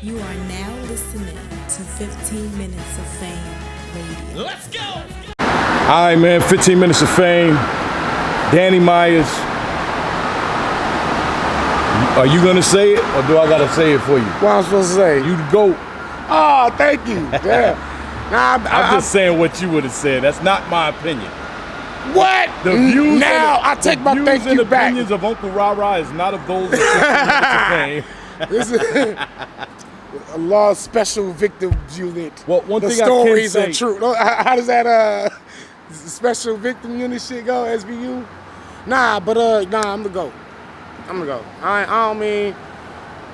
You are now listening to 15 Minutes of Fame Radio. Let's go! All right, man, 15 Minutes of Fame. Danny Meyers. Are you going to say it, or do I got to say it for you? What I'm supposed to say? You the GOAT. Oh, thank you. Yeah. I'm just saying what you would have said. That's not my opinion. What? The views now I take my thank you back. The opinions of Uncle Ra is not of those of 15 Minutes of Fame. This is a law special victim unit. Well, one the thing stories I can are say, true. How does that special victim unit shit go? SVU? Nah, I'm the GOAT. I'm the GOAT. I don't mean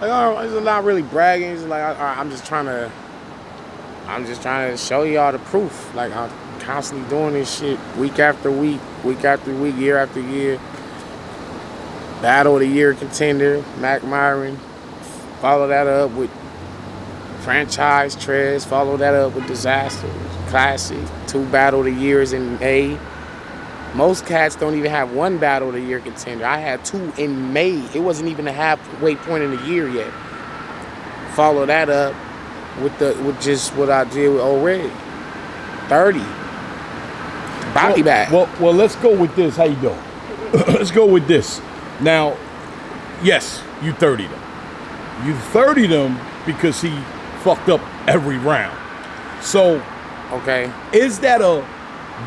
like it's not really bragging. It's like I'm just trying to show y'all the proof. Like I'm constantly doing this shit week after week, year after year. Battle of the Year contender, Mac Myron. Follow that up with Franchise Trez. Follow that up with Disaster. Classic. 2 Battle of the Years in May. Most cats don't even have 1 Battle of the Year contender. I had 2 in May. It wasn't even a halfway point in the year yet. Follow that up with just what I did with Old Red. 30. Body bag. Well, let's go with this. How you doing? Let's go with this. Now, yes, you 30'd him. You 30'd him because he fucked up every round. So, okay, is that a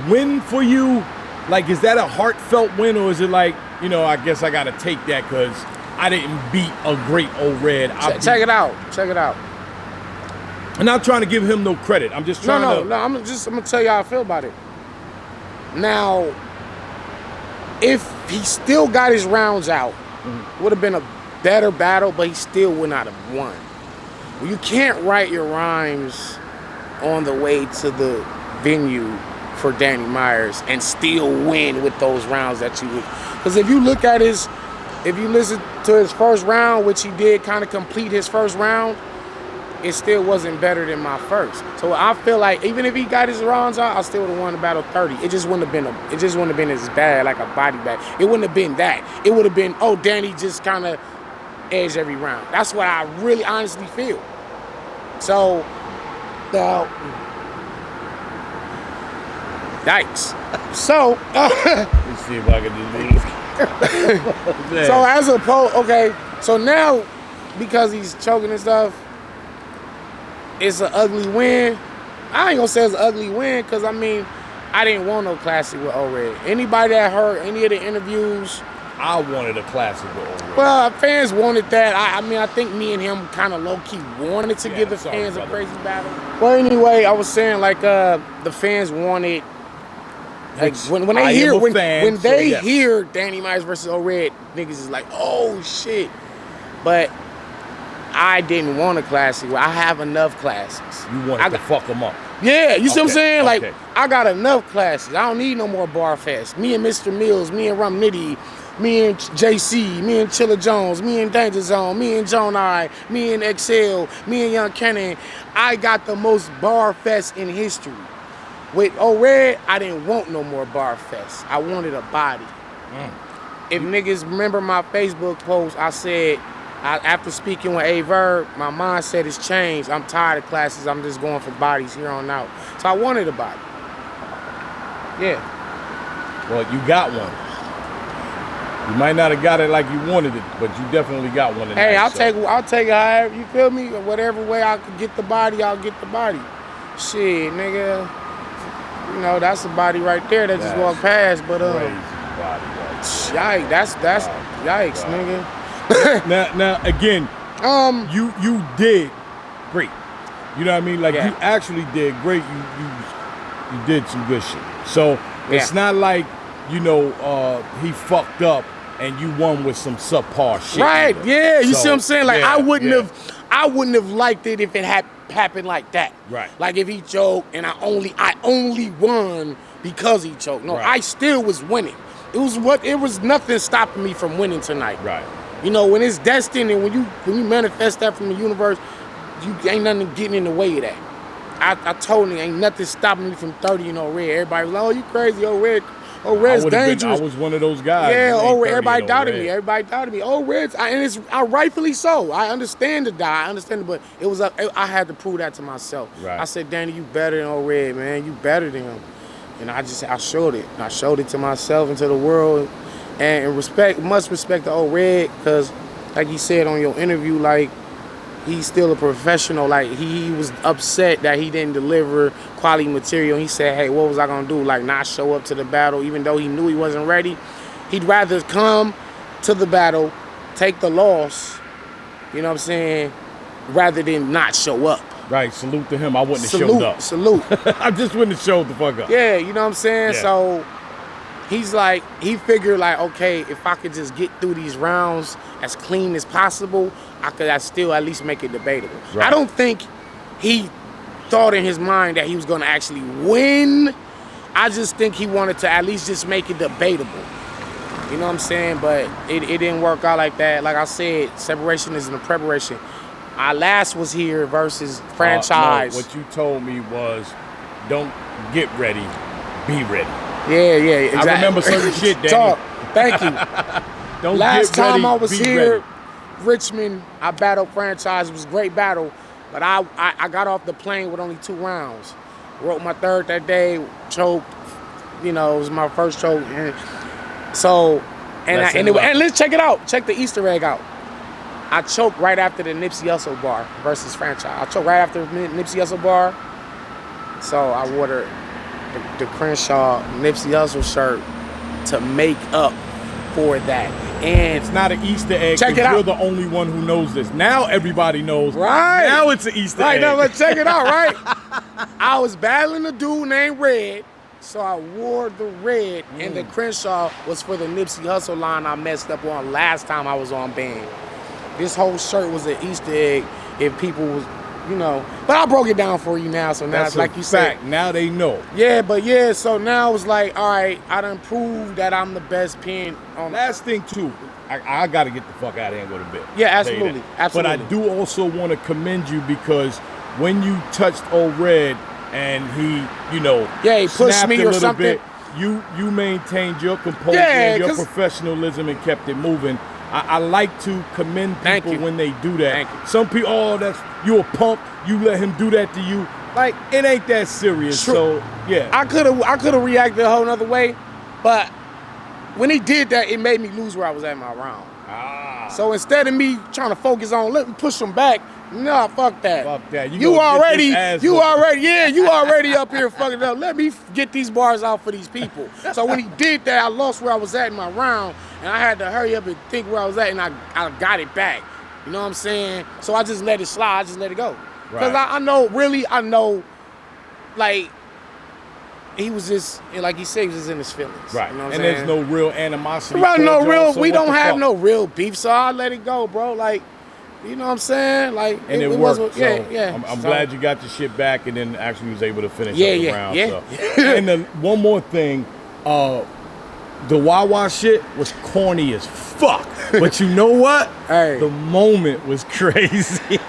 win for you? Like, is that a heartfelt win, or is it like, I guess I got to take that because I didn't beat a great Old Red. Check it out. I'm not trying to give him no credit. I'm just trying to... No, I'm going to tell you how I feel about it. Now, if he still got his rounds out, would have been a better battle, but he still would not have won. Well, you can't write your rhymes on the way to the venue for Danny Meyers and still win with those rounds that you would. Because if you listen to his first round, which he did kind of complete his first round, it still wasn't better than my first. So I feel like even if he got his rounds out, I still would have won the battle 30. It just wouldn't have been as bad, like a body bag. It wouldn't have been that. It would have been, Danny just kind of edged every round. That's what I really honestly feel. So, yikes. So, let's see if I can just so as opposed, okay, so now because he's choking and stuff, it's an ugly win. I ain't gonna say it's an ugly win because I didn't want no classic with O-Red. Anybody that heard any of the interviews, I wanted a classic with O-Red. Well, fans wanted that. I think me and him kind of low-key wanted to give the fans a crazy battle. Well, anyway, I was saying like the fans wanted. Like when they hear Danny Meyers versus O-Red, niggas is like, oh shit. But I didn't want a classic. I have enough classics. You wanted to fuck them up. Yeah, you see what I'm saying? Like, I got enough classics. I don't need no more bar fest. Me and Mr. Mills, me and Rum Nitty, me and JC, me and Chilla Jones, me and Danger Zone, me and Joan I, me and XL, me and Young Cannon. I got the most bar fest in history. With O-Red, I didn't want no more bar fest. I wanted a body. If niggas remember my Facebook post, I said, after speaking with A-Verb, my mindset has changed. I'm tired of classes. I'm just going for bodies here on out. So I wanted a body. Yeah. Well, you got one. You might not have got it like you wanted it, but you definitely got one. Hey, I'll take it however, you feel me? Whatever way I could get the body, I'll get the body. Shit, nigga. That's a body right there that just walked past. But yikes, that's yikes, nigga. now again, you did great. You know what I mean? Like you actually did great. You did some good shit. So it's not like he fucked up and you won with some subpar shit. Right? Either. Yeah. You see what I'm saying? Like I wouldn't have liked it if it had happened like that. Right. Like if he choked and I only won because he choked. No, I still was winning. It was nothing stopping me from winning tonight. Right. When it's destined and when you manifest that from the universe, you ain't nothing getting in the way of that. I told him ain't nothing stopping me from 30 and O-Red. Everybody was like, oh, you crazy, O-Red Oh, Red's dangerous. I was one of those guys. Yeah, everybody doubted Red. me. Everybody doubted me. Oh, Red's, I rightfully so. I understand the die. I understand it, but it was I had to prove that to myself. Right. I said, Danny, you better than old Red, man. You better than him. And I showed it. I showed it to myself and to the world. And must respect the old Red, because like you said on your interview, like, he's still a professional. Like, he was upset that he didn't deliver quality material. He said, hey, what was I gonna do? Like, not show up to the battle, even though he knew he wasn't ready. He'd rather come to the battle, take the loss, you know what I'm saying, rather than not show up. Right, salute to him. I wouldn't have showed up. Salute. I just wouldn't have showed the fuck up. Yeah, you know what I'm saying? Yeah. So he's like, he figured like, okay, if I could just get through these rounds as clean as possible, I'd still at least make it debatable. Right. I don't think he thought in his mind that he was gonna actually win. I just think he wanted to at least just make it debatable. You know what I'm saying? But it didn't work out like that. Like I said, separation is in the preparation. Our last was here versus franchise. No, what you told me was, don't get ready, be ready. Yeah, exactly. I remember certain shit, Danny. Talk. Thank you. Don't Last get ready, time I was be here, ready. Richmond, I battled franchise. It was a great battle, but I got off the plane with only 2 rounds. Wrote my third that day, choked. You know, it was my first choke. And let's check it out. Check the Easter egg out. I choked right after the Nipsey Hussle bar versus franchise. I choked right after the Nipsey Hussle bar. So I wore the Crenshaw Nipsey Hussle shirt to make up for that. And it's not an Easter egg. Check it out. You're the only one who knows this. Now everybody knows. Right. Now it's an Easter egg. Right, now let's check it out, right? I was battling a dude named Red, so I wore the red, and the Crenshaw was for the Nipsey Hussle line I messed up on last time I was on band. This whole shirt was an Easter egg if people was, you know. But I broke it down for you now, so now it's like you said. Now they know. Yeah, so now it's like, all right, I done proved that I'm the best pen on. Last thing too, I got to get the fuck out of here and go to bed. Yeah, absolutely. But I do also want to commend you, because when you touched Old Red and he, you know, he pushed me or something. You maintained your composure and your professionalism and kept it moving. I like to commend people when they do that. Some people, you a punk, you let him do that to you. Like, it ain't that serious. True. So yeah. I could have reacted a whole nother way, but when he did that, it made me lose where I was at in my round. So instead of me trying to focus on let me push him back, nah, fuck that. Fuck that. You already up here fucking up. Let me get these bars out for these people. So when he did that, I lost where I was at in my round, and I had to hurry up and think where I was at, and I got it back. You know what I'm saying? So I just let it slide. I just let it go. Because I know, like, he was just, like he said, he was just in his feelings. Right. You know what and I'm there's no real animosity. We don't have no real beef, so I let it go, bro. Like, you know what I'm saying? Like, and it worked. Yeah. I'm glad you got the shit back and then actually was able to finish up the round. Yeah. So. And one more thing, the Wawa shit was corny as fuck. But you know what? Hey. The moment was crazy.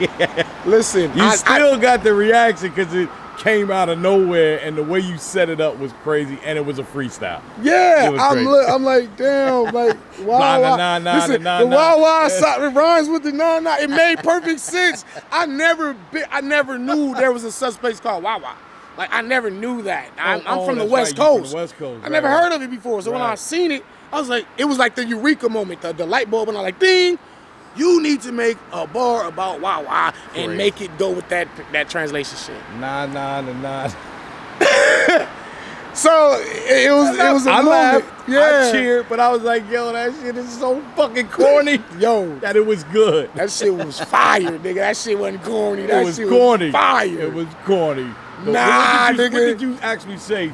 Listen, you still got the reaction because it came out of nowhere, and the way you set it up was crazy, and it was a freestyle. Yeah, I'm like, damn, like, Wawa. Listen, the Wawa, it rhymes with the nah. It made perfect sense. I never knew there was a suspect called Wawa. Like, I never knew that. I'm from the West Coast. I never heard of it before. So when I seen it, I was like, it was like the eureka moment, the light bulb, and I'm like, ding. You need to make a bar about Wawa and make it go with that translation shit. Nah. So it was a I moment. Laughed, yeah. I cheered, but I was like, yo, that shit is so fucking corny. Yo, that it was good. That shit was fire, nigga. That shit wasn't corny. That was shit corny. was fire. It was corny. Nigga. What did you actually say?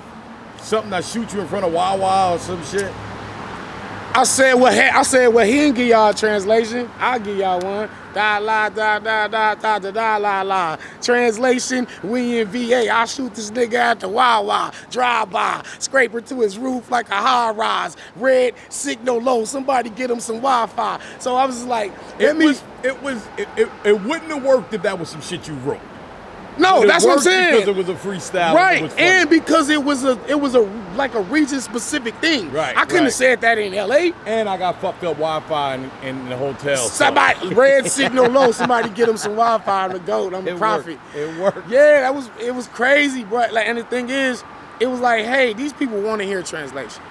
Something that shoot you in front of Wawa or some shit? I said, well, he didn't give y'all a translation. I'll give y'all one. Da la da da da da da da la la. Translation, we in VA. I'll shoot this nigga at the Wawa. Drive by, scrape her to his roof like a high rise. Red, signal low. Somebody get him some Wi-Fi. So I was like, it wouldn't have worked if that was some shit you wrote. No, But that's what I'm worked saying. Because it was a freestyle. Right, It was funny. and because it was a like a region specific thing. Right, I couldn't right. have said that in LA. And I got fucked up Wi-Fi in the hotel. Somebody red signal low. Somebody get him some Wi-Fi to go. I'm a prophet. It worked. Yeah, it was crazy, bro. Like, and the thing is, it was like, hey, these people want to hear translation.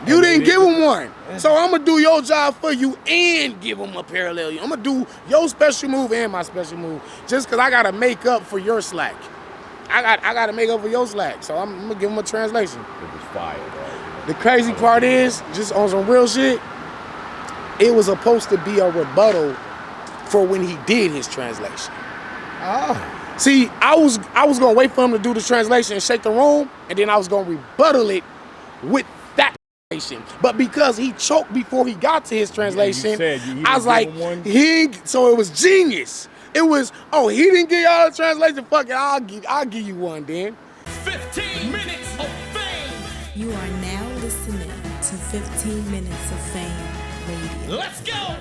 You didn't give them one, so I'm gonna do your job for you and give them a parallel. I'm gonna do your special move and my special move, just cause I gotta make up for your slack. I gotta make up for your slack, so I'm gonna give them a translation. It was fire, bro. The crazy part is, just on some real shit, it was supposed to be a rebuttal for when he did his translation. Ah. See, I was gonna wait for him to do the translation and shake the room, and then I was gonna rebuttal it with that translation. But because he choked before he got to his translation, I was like, so it was genius. It was, oh, he didn't give y'all a translation. Fuck it, I'll give you one then. 15 minutes of fame. You are now listening to 15 Minutes of Fame Radio. Let's go.